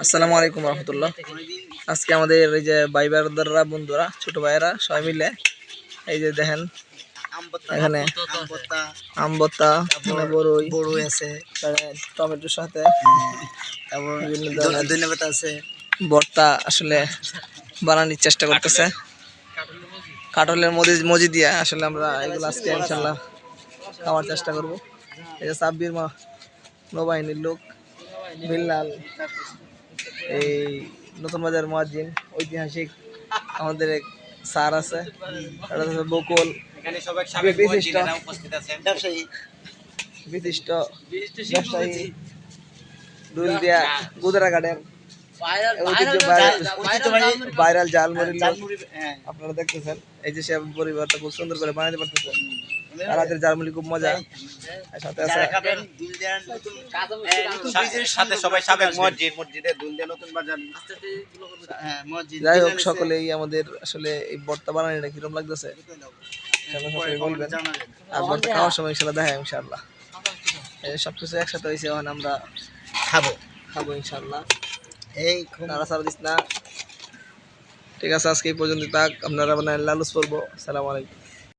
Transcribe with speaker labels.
Speaker 1: আসসালামু আলাইকুম রহমতুল্লাহ। আজকে আমাদের এই যে ভাই ব্রাদাররা, বন্ধুরা, ছোট ভাইয়েরা সবাই মিলে এই যে দেখেন এখানে আম ভর্তা, বড়ই আছে, টমেটোর সাথে বিভিন্ন ধরনের ধন্যবাদ আছে, ভর্তা আসলে বানানোর চেষ্টা করতেছে কাঁঠালের মজি দিয়ে। আসলে আমরা এগুলো আজকে ইনশাল্লাহ খাওয়ার চেষ্টা করব। এই যে সাব্বির নৌবাহিনীর লোক, বিল্লাল, এই নতুন বাজার মুয়াজ্জিন, ঐতিহাসিক আমাদের এক স্যার আছে, বকুল, বিশিষ্ট ব্যবসায়ী, দুলদিয়া গুদরাঘাটের ভাইরাল জালমুড়ির লোক আপনারা দেখতেছেন। এই যে সে পরিবারটা খুব সুন্দর করে বানাতে পারতেছে, তাদের জালমুড়ি খুব মজা। সাথে আছে যাই হোক, সকলেই আমাদের আসলে এই ভর্তা বানানোটা কিরকম লাগতেছে বলবেন। আর ভর্তা খাওয়ার সময় ইনশাল্লাহ দেখা ইনশাল্লাহ সবকিছু একসাথে হয়েছে, এখন আমরা খাবো ইনশাল্লাহ। এই তারা সার্ভিস না, ঠিক আছে। আজকে এই পর্যন্ত থাক, আপনারা লালুস পড়বো। আসসালামু আলাইকুম।